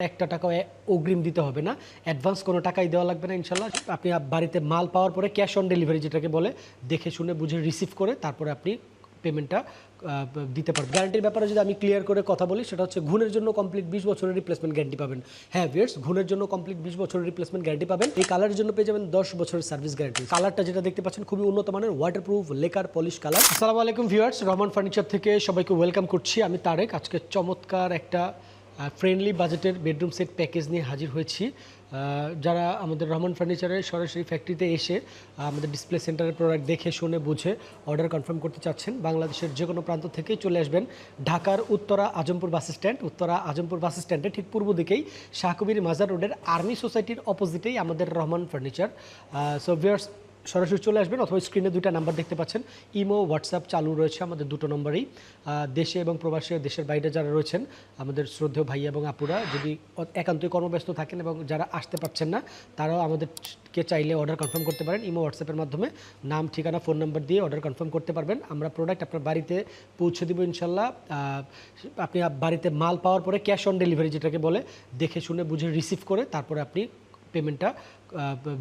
একটা টাকাও অগ্রিম দিতে হবে না, অ্যাডভান্স কোনো টাকাই দেওয়া লাগবে না ইনশাল্লাহ। আপনি বাড়িতে মাল পাওয়ার পরে ক্যাশ অন ডেলিভারি যেটাকে বলে, দেখে শুনে বুঝে রিসিভ করে তারপরে আপনি পেমেন্টটা দিতে পারবেন। গ্যারান্টির ব্যাপারে যদি আমি ক্লিয়ার করে কথা বলি, সেটা হচ্ছে ঘুণের জন্য কমপ্লিট 20 বছরের রিপ্লেসমেন্ট গ্যারান্টি পাবেন। হ্যাঁ ভিউয়ার্স, ঘুণের জন্য কমপ্লিট 20 বছরের রিপ্লেসমেন্ট গ্যারান্টি পাবেন। এই কালারের জন্য পেয়ে যাবেন 10 বছরের সার্ভিস গ্যারান্টি। কালারটা যেটা দেখতে পাচ্ছেন খুবই উন্নত মানের ওয়াটারপ্রুফ লেকার পলিশ কালার। আসসালামু আলাইকুম ভিউয়ার্স, রহমান ফার্নিচার থেকে সবাইকে ওয়েলকাম করছি। আমি তারেক। আজকে চমৎকার একটা ফ্রেন্ডলি বাজেটের বেডরুম সেট প্যাকেজ নিয়ে হাজির হয়েছি। যারা আমাদের রহমান ফার্নিচারের সরাসরি ফ্যাক্টরিতে এসে আমাদের ডিসপ্লে সেন্টারের প্রোডাক্ট দেখে শুনে বুঝে অর্ডার কনফার্ম করতে চাচ্ছেন, বাংলাদেশের যে কোনো প্রান্ত থেকেই চলে আসবেন ঢাকার উত্তরা আজমপুর বাস স্ট্যান্ড। উত্তরা আজমপুর বাস স্ট্যান্ডে ঠিক পূর্ব দিকেই শাহকবির মাজার রোডের আর্মি সোসাইটির অপোজিটেই আমাদের রহমান ফার্নিচার। সো ভিউয়ার্স, সরাসরি চলে আসবেন, অথবা স্ক্রিনে দুইটা নাম্বার দেখতে পাচ্ছেন। ইমো, হোয়াটসঅ্যাপ চালু রয়েছে আমাদের দুটো নম্বরেই। দেশে এবং প্রবাসী, দেশের বাইরে যারা রয়েছেন আমাদের শ্রদ্ধেয় ভাই এবং আপুরা, যদি একান্তই কর্মব্যস্ত থাকেন এবং যারা আসতে পারছেন না, তারাও আমাদেরকে চাইলে অর্ডার কনফার্ম করতে পারেন। ইমো, হোয়াটসঅ্যাপের মাধ্যমে নাম, ঠিকানা, ফোন নাম্বার দিয়ে অর্ডার কনফার্ম করতে পারবেন। আমরা প্রোডাক্ট আপনার বাড়িতে পৌঁছে দেবো ইনশাল্লাহ। আপনি বাড়িতে মাল পাওয়ার পরে ক্যাশ অন ডেলিভারি যেটাকে বলে, দেখে শুনে বুঝে রিসিভ করে তারপরে আপনি পেমেন্টটা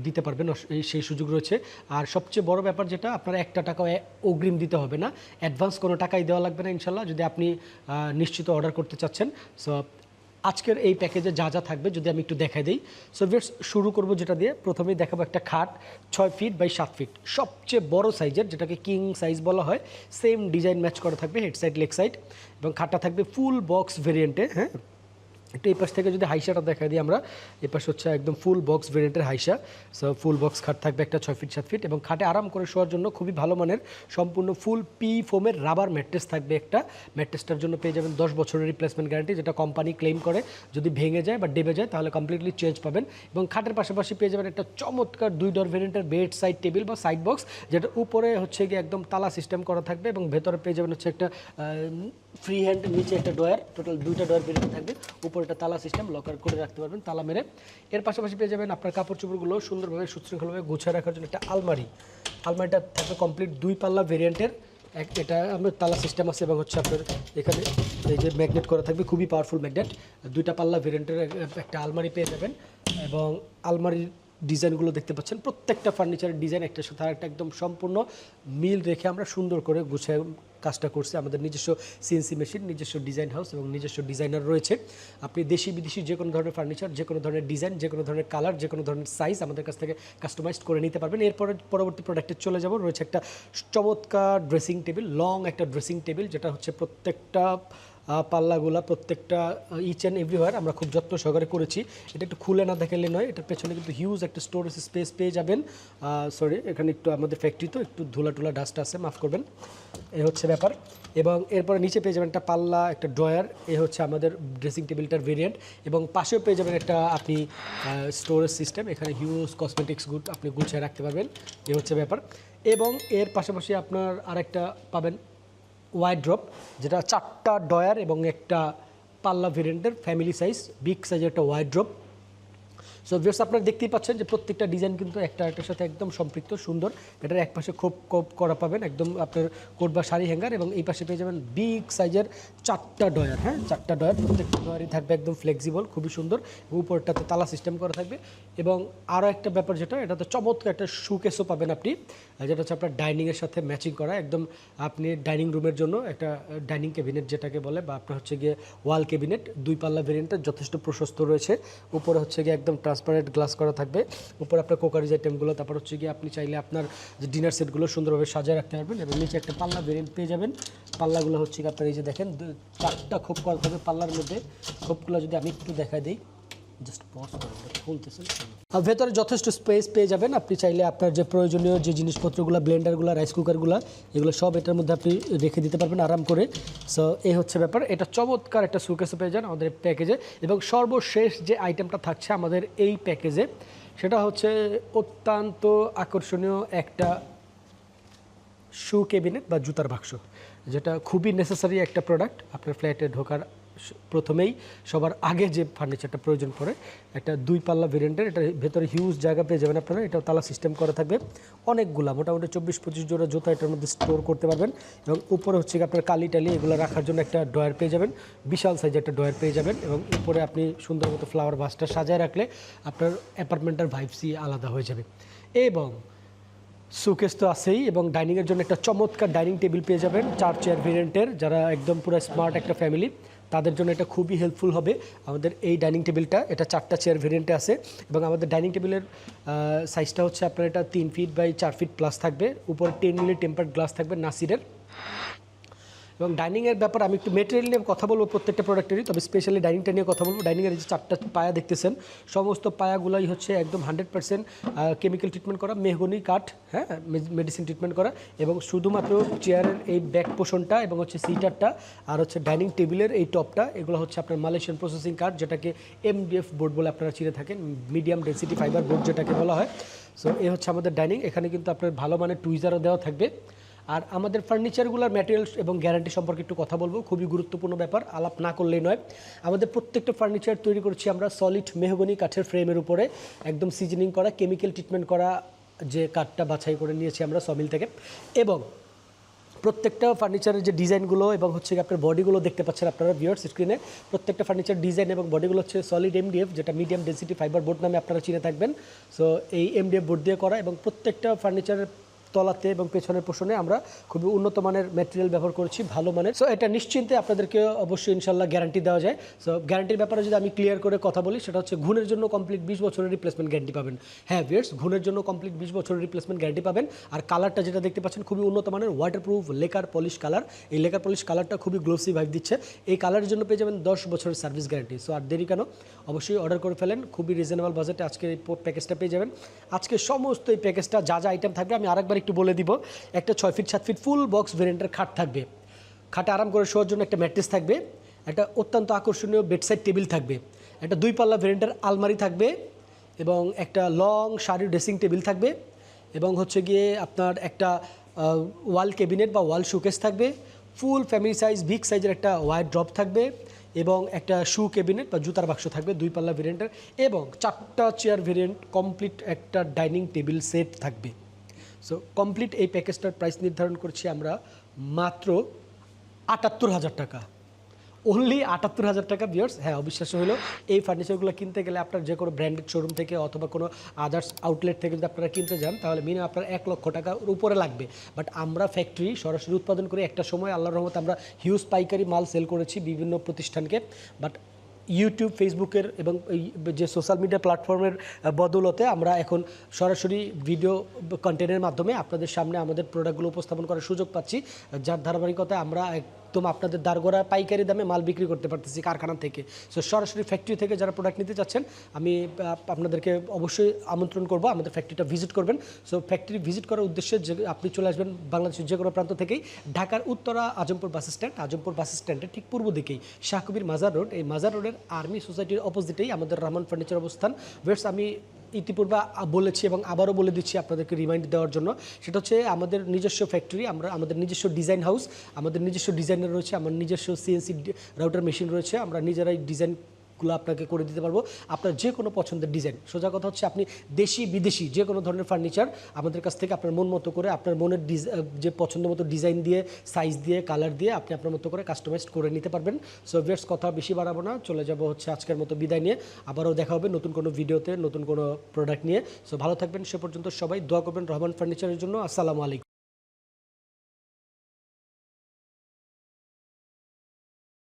দিতে পারবেন, সেই সুযোগ রয়েছে। আর সবচেয়ে বড় ব্যাপার যেটা, আপনার একটা টাকাও অগ্রিম দিতে হবে না, অ্যাডভান্স কোনো টাকাই দেওয়া লাগবে না ইনশাল্লাহ, যদি আপনি নিশ্চিত অর্ডার করতে চাচ্ছেন। সো আজকের এই প্যাকেজে যা যা থাকবে যদি আমি একটু দেখাই দিই। সো ভিউয়ার্স, শুরু করব যেটা দিয়ে। প্রথমেই দেখাবো একটা খাট 6 ফিট বাই 7 ফিট, সবচেয়ে বড় সাইজের, যেটাকে কিং সাইজ বলা হয়। সেম ডিজাইন ম্যাচ করা থাকবে হেড সাইড, লেগ সাইড, এবং খাটটা থাকবে ফুল বক্স ভেরিয়েন্টে। হ্যাঁ, একটু এই পাশ থেকে যদি হাইসাটা দেখা দিই আমরা, এই পাশ হচ্ছে একদম ফুল বক্স ভেরিয়েন্টের হাইসা। সো ফুল বক্স খাট থাকবে একটা 6 ফিট 7 ফিট, এবং খাটে আরাম করে শোয়ার জন্য খুবই ভালো মানের সম্পূর্ণ ফুল পি ফোমের রাবার ম্যাট্রেস থাকবে একটা। ম্যাট্রেসটার জন্য পেয়ে যাবেন 10 বছরের রিপ্লেসমেন্ট গ্যারান্টি, যেটা কোম্পানি ক্লেম করে যদি ভেঙে যায় বা ডেবে যায় তাহলে কমপ্লিটলি চেঞ্জ পাবেন। এবং খাটের পাশাপাশি পেয়ে যাবেন একটা চমৎকার 2 ডোর ভেরিয়েন্টের বেড সাইড টেবিল বা সাইড বক্স, যেটা উপরে হচ্ছে গিয়ে একদম তালা সিস্টেম করা থাকবে, এবং ভেতরে পেয়ে যাবেন হচ্ছে একটা ফ্রি হ্যান্ড, নিচে একটা ডয়ার, টোটাল 2টা ডয়ার ভেরিয়েন্ট থাকবে। উপরে একটা তালা সিস্টেম, লকার করে রাখতে পারবেন তালা মেরে। এর পাশাপাশি পেয়ে যাবেন আপনার কাপড় চোপড়গুলো সুন্দরভাবে সুশৃঙ্খলভাবে গুছিয়ে রাখার জন্য একটা আলমারি। আলমারিটা থাকবে কমপ্লিট 2 পাল্লা ভেরিয়েন্টের। এটা আমার তালা সিস্টেম আছে, এবং হচ্ছে আপনার এখানে এই যে ম্যাগনেট করা থাকবে, খুবই পাওয়ারফুল ম্যাগনেট। 2টা পাল্লা ভেরিয়েন্টের একটা আলমারি পেয়ে যাবেন, এবং আলমারির ডিজাইনগুলো দেখতে পাচ্ছেন, প্রত্যেকটা ফার্নিচারের ডিজাইন একটার সাথে আরেকটা একদম সম্পূর্ণ মিল রেখে আমরা সুন্দর করে গুছিয়ে কাজটা করছি। আমাদের নিজস্ব সিএনসি মেশিন, নিজস্ব ডিজাইন হাউস এবং নিজস্ব ডিজাইনার রয়েছে। আপনি দেশি বিদেশি যে কোনো ধরনের ফার্নিচার, যে কোনো ধরনের ডিজাইন, যে কোনো ধরনের কালার, যে কোনো ধরনের সাইজ আমাদের কাছ থেকে কাস্টমাইজড করে নিতে পারবেন। এরপরে পরবর্তী প্রোডাক্টে চলে যাব। রয়েছে একটা চমৎকার ড্রেসিং টেবিল, লং একটা ড্রেসিং টেবিল, যেটা হচ্ছে প্রত্যেকটা পাল্লাগুলা, প্রত্যেকটা ইচ অ্যান্ড এভরিওয়ার আমরা খুব যত্ন সহকারে করেছি। এটা একটু খুলে না দেখালে নয়, এটার পেছনে কিন্তু হিউজ একটা স্টোরেজ স্পেস পেয়ে যাবেন। সরি, এখানে একটু আমাদের ফ্যাক্টরি তো একটু ধুলা টুলা ডাস্ট আছে, মাফ করবেন। এ হচ্ছে ব্যাপার। এবং এরপরে নিচে পেয়ে যাবেন একটা পাল্লা, একটা ড্রয়ার। এ হচ্ছে আমাদের ড্রেসিং টেবিলটার ভেরিয়েন্ট, এবং পাশেও পেয়ে যাবেন একটা আপনি স্টোরেজ সিস্টেম। এখানে হিউজ কসমেটিক্স গুড আপনি গুছিয়ে রাখতে পারবেন। এ হচ্ছে ব্যাপার। এবং এর পাশাপাশি আপনার আরেকটা পাবেন ওয়াইড্রপ, যেটা 4টা ডয়ার এবং একটা পাল্লা ভেরিয়েন্টের ফ্যামিলি সাইজ, বিগ সাইজের একটা ওয়াইড্রপ। সো ভিউয়ার্স, আপনারা দেখতেই পাচ্ছেন যে প্রত্যেকটা ডিজাইন কিন্তু একটা একটার সাথে একদম সম্পৃক্ত, সুন্দর। এটার এক পাশে খোপ করা পাবেন একদম আপনার কোট বা শাড়ি হ্যাঙ্গার, এবং এই পাশে পেয়ে যাবেন বিগ সাইজের 4টা ডয়ার। হ্যাঁ, 4টা ডয়ার, প্রত্যেকটা ডয়ারই থাকবে একদম ফ্লেক্সিবল, খুবই সুন্দর। উপরটাতে তালা সিস্টেম করা থাকবে। এবং আরও একটা ব্যাপার যেটা, এটাতে চমৎকার একটা শোকেসও পাবেন আপনি, যেটা হচ্ছে আপনার ডাইনিংয়ের সাথে ম্যাচিং করা। একদম আপনি ডাইনিং রুমের জন্য একটা ডাইনিং ক্যাবিনেট যেটাকে বলে, বা আপনার হচ্ছে গিয়ে ওয়াল ক্যাবিনেট, 2 পাল্লা ভেরিয়েন্টের, যথেষ্ট প্রশস্ত রয়েছে। উপরে হচ্ছে গিয়ে একদম ট্রান্সপারেন্ট গ্লাস করা থাকবে। উপরে আপনার কোকারিজ আইটেমগুলো, তারপর হচ্ছে গিয়ে আপনি চাইলে আপনার যে ডিনার সেটগুলো সুন্দরভাবে সাজিয়ে রাখতে পারবেন। এবং নিচে একটা পাল্লা ভেরিয়েন্ট পেয়ে যাবেন। পাল্লাগুলো হচ্ছে গিয়ে আপনার এই যে দেখেন 4টা খোপ করা থাকবে পাল্লার মধ্যে। খোপগুলো যদি আমি একটু দেখাই দিই, জাস্ট পজ করে খুলতেছেন। আর ভেতরে যথেষ্ট স্পেস পেয়ে যাবেন। আপনি চাইলে আপনার যে প্রয়োজনীয় যে জিনিসপত্রগুলো, ব্লেন্ডারগুলো, রাইস কুকারগুলো, এগুলো সব এটার মধ্যে আপনি রেখে দিতে পারবেন আরাম করে। সো এই হচ্ছে ব্যাপার। এটা চমৎকার একটা সুকেসও পেয়ে যান আমাদের প্যাকেজে। এবং সর্বশেষ যে আইটেমটা থাকছে আমাদের এই প্যাকেজে, সেটা হচ্ছে অত্যন্ত আকর্ষণীয় একটা শু ক্যাবিনেট বা জুতার বাক্স, যেটা খুবই নেসেসারি একটা প্রোডাক্ট আপনার ফ্ল্যাটে ঢোকার প্রথমেই সবার আগে যে ফার্নিচারটা প্রয়োজন পড়ে একটা 2 পাল্লা ভেরিয়েন্টের, এটার ভেতরে হিউজ জায়গা পেয়ে যাবেন আপনারা। এটাও তালা সিস্টেম করা থাকবে, অনেকগুলা মোটামুটি 24-25 জোড়া জুতা এটার মধ্যে স্টোর করতে পারবেন। এবং উপরে হচ্ছে আপনার কালি টালি এগুলো রাখার জন্য একটা ড্রয়ার পেয়ে যাবেন, বিশাল সাইজের একটা ড্রয়ার পেয়ে যাবেন। এবং উপরে আপনি সুন্দর মতো ফ্লাওয়ার ভাসটা সাজায় রাখলে আপনার অ্যাপার্টমেন্টের ভাইবসই আলাদা হয়ে যাবে। এবং শোকেস তো আছেই, এবং ডাইনিংয়ের জন্য একটা চমৎকার ডাইনিং টেবিল পেয়ে যাবেন 4 চেয়ার ভেরিয়েন্টের। যারা একদম পুরো স্মার্ট একটা ফ্যামিলি তাদের জন্য এটা খুবই হেল্পফুল হবে। আমাদের এই ডাইনিং টেবিলটা এটা 4টা চেয়ার ভেরিয়েন্টে আছে, এবং আমাদের ডাইনিং টেবিলের সাইজটা হচ্ছে আপনার এটা 3 ফিট বাই 4 ফিট প্লাস থাকবে। উপরে 10 মিলি টেম্পার্ড গ্লাস থাকবে নাসিরের। এবং ডাইনিংয়ের ব্যাপার আমি একটু মেটেরিয়াল নিয়ে কথা বলবো প্রত্যেকটা প্রোডাক্টেরই, তবে স্পেশালি ডাইনিংটা নিয়ে কথা বলবো। ডাইনিংয়ের যে 4টা পায়া দেখতেছেন, সমস্ত পায়াগুলাই হচ্ছে একদম 100% কেমিক্যাল ট্রিটমেন্ট করা, মেহগনি কাঠ, হ্যাঁ, মেডিসিন ট্রিটমেন্ট করা। এবং শুধুমাত্র চেয়ারের এই ব্যাক পোর্শনটা এবং হচ্ছে সিটারটা আর হচ্ছে ডাইনিং টেবিলের এই টপটা, এগুলো হচ্ছে আপনার মালয়েশিয়ান প্রসেসিং কাঠ, যেটাকে MDF বোর্ড বলে আপনারা চিনে থাকেন, মিডিয়াম ডেন্সিটি ফাইবার বোর্ড যেটাকে বলা হয়। সো এই হচ্ছে আমাদের ডাইনিং। এখানে কিন্তু আপনার ভালো মানের টুইজারও দেওয়া থাকবে। আর আমাদের ফার্নিচারগুলোর ম্যাটেরিয়ালস এবং গ্যারান্টি সম্পর্কে একটু কথা বলবো, খুবই গুরুত্বপূর্ণ ব্যাপার, আলাপ না করলেই নয়। আমাদের প্রত্যেকটা ফার্নিচার তৈরি করছি আমরা সলিড মেহগনি কাঠের ফ্রেমের উপরে, একদম সিজনিং করা, কেমিক্যাল ট্রিটমেন্ট করা যে কাঠটা বাছাই করে নিয়েছি আমরা সমিল থেকে। এবং প্রত্যেকটা ফার্নিচারের যে ডিজাইনগুলো এবং হচ্ছে আপনার বডিগুলো দেখতে পাচ্ছেন আপনারা ভিউয়ার্স স্ক্রিনে, প্রত্যেকটা ফার্নিচার ডিজাইন এবং বডিগুলো হচ্ছে সলিড MDF, যেটা মিডিয়াম ডেন্সিটি ফাইবার বোর্ড নামে আপনারা চিনে থাকবেন। সো এই MDF বোর্ড দিয়ে করা, এবং প্রত্যেকটা ফার্নিচারের তলাতে এবং পেছনের পোষণে আমরা খুবই উন্নত মানের ম্যাটেরিয়াল ব্যবহার করছি, ভালো মানের। সো এটা নিশ্চিন্তে আপনাদেরকে অবশ্যই ইনশাল্লাহ গ্যারান্টি দেওয়া যায়। সো গ্যারান্টির ব্যাপারে যদি আমি ক্লিয়ার করে কথা বলি, সেটা হচ্ছে ঘুণের জন্য কমপ্লিট 20 বছরের রিপ্লেসমেন্ট গ্যারান্টি পাবেন। হ্যাঁ ভিউয়ার্স, ঘুণের জন্য কমপ্লিট 20 বছরের রিপ্লেসমেন্ট গ্যারান্টি পাবেন। আর কালারটা যেটা দেখতে পাচ্ছেন খুবই উন্নত মানের ওয়াটারপ্রুফ লেকার পলিশ কালার। এই লেকার পলিশ কালারটা খুবই গ্লোসি ভাইব দিচ্ছে। এই কালারের জন্য পেয়ে যাবেন 10 বছরের সার্ভিস গ্যারান্টি। সো আর দেরি কেন, অবশ্যই অর্ডার করে ফেলেন, খুবই রিজনেবল বাজেটে আজকে এই প্যাকেজটা পেয়ে যাবেন। আজকে সমস্ত এই প্যাকেজটা যা যা আইটেম থাকবে আমি আরেকবার একটু বলে দিব। একটা 6 ফিট 7 ফিট ফুল বক্স ভেরিয়েন্টের খাট থাকবে, খাটে আরাম করে শোয়ার জন্য একটা ম্যাট্রেস থাকবে, একটা অত্যন্ত আকর্ষণীয় বেডসাইড টেবিল থাকবে, একটা 2 পাল্লা ভেরিয়েন্টের আলমারি থাকবে, এবং একটা লং শাড়ির ড্রেসিং টেবিল থাকবে, এবং হচ্ছে গিয়ে আপনার একটা ওয়াল ক্যাবিনেট বা ওয়াল শোকেস থাকবে, ফুল ফ্যামিলি সাইজ বিগ সাইজের একটা ওয়াইড ড্রপ থাকবে, এবং একটা শু ক্যাবিনেট বা জুতার বাক্স থাকবে 2 পাল্লা ভেরিয়েন্টের, এবং 4টা চেয়ার ভেরিয়েন্ট কমপ্লিট একটা ডাইনিং টেবিল সেট থাকবে। সো কমপ্লিট এই প্যাকেজটার প্রাইস নির্ধারণ করছি আমরা মাত্র 78,000 টাকা, অনলি 78,000 টাকা ভিউয়ার্স। হ্যাঁ, অবিশ্বাস্য হলো এই ফার্নিচারগুলো কিনতে গেলে আপনার যে কোনো ব্র্যান্ডেড শোরুম থেকে অথবা কোনো আদার্স আউটলেট থেকে যদি আপনারা কিনতে যান, তাহলে মিনিমাম আপনার 1 লক্ষ টাকার উপরে লাগবে। বাট আমরা ফ্যাক্টরি সরাসরি উৎপাদন করে একটা সময় আল্লাহর রহমতে আমরা হিউজ পাইকারি মাল সেল করেছি বিভিন্ন প্রতিষ্ঠানকে। বাট ইউটিউব, ফেসবুকের এবং এই যে সোশ্যাল মিডিয়া প্ল্যাটফর্মের বদৌলতে আমরা এখন সরাসরি ভিডিও কন্টেন্টের মাধ্যমে আপনাদের সামনে আমাদের প্রোডাক্টগুলো উপস্থাপন করার সুযোগ পাচ্ছি, যার ধারাবাহিকতায় আমরা একদম আপনাদের দারগোড়া পাইকারি দামে মাল বিক্রি করতে পারতেছি কারখানা থেকে। সো সরাসরি ফ্যাক্টরি থেকে যারা প্রোডাক্ট নিতে চাচ্ছেন, আমি আপনাদেরকে অবশ্যই আমন্ত্রণ করব আমাদের ফ্যাক্টরিটা ভিজিট করবেন। সো ফ্যাক্টরি ভিজিট করার উদ্দেশ্যে যে আপনি চলে আসবেন বাংলাদেশের যে কোনো প্রান্ত থেকেই, ঢাকার উত্তরা আজমপুর বাস স্ট্যান্ড, আজমপুর বাস স্ট্যান্ডের ঠিক পূর্ব দিকেই শাহ কবির মাজার রোড, এই মাজার রোডের আর্মি সোসাইটির অপোজিটেই আমাদের রহমান ফার্নিচার অবস্থান। বেশ, আমি ইতিপূর্বে বলেছি এবং আবারও বলে দিচ্ছি আপনাদেরকে রিমাইন্ড দেওয়ার জন্য, সেটা হচ্ছে আমাদের নিজস্ব ফ্যাক্টরি, আমরা আমাদের নিজস্ব ডিজাইন হাউস, আমাদের নিজস্ব ডিজাইনার রয়েছে, আমার নিজস্ব CNC রাউটার মেশিন রয়েছে, আমরা নিজেরাই ডিজাইনগুলো আপনাকে করে দিতে পারবো আপনার যে কোনো পছন্দের ডিজাইন। সোজা কথা হচ্ছে আপনি দেশি বিদেশি যে কোনো ধরনের ফার্নিচার আমাদের কাছ থেকে আপনার মন মতো করে আপনার মনের যে পছন্দ মতো ডিজাইন দিয়ে, সাইজ দিয়ে, কালার দিয়ে আপনি আপনার মতো করে কাস্টমাইজ করে নিতে পারবেন। সো ভিউয়ার্স, কথা বেশি বাড়াবো না, চলে যাব হচ্ছে আজকের মতো বিদায় নিয়ে। আবারও দেখা হবে নতুন কোনো ভিডিওতে নতুন কোনো প্রোডাক্ট নিয়ে। সো ভালো থাকবেন, সে পর্যন্ত সবাই দোয়া করবেন রহমান ফার্নিচারের জন্য। আসসালামু আলাইকুম।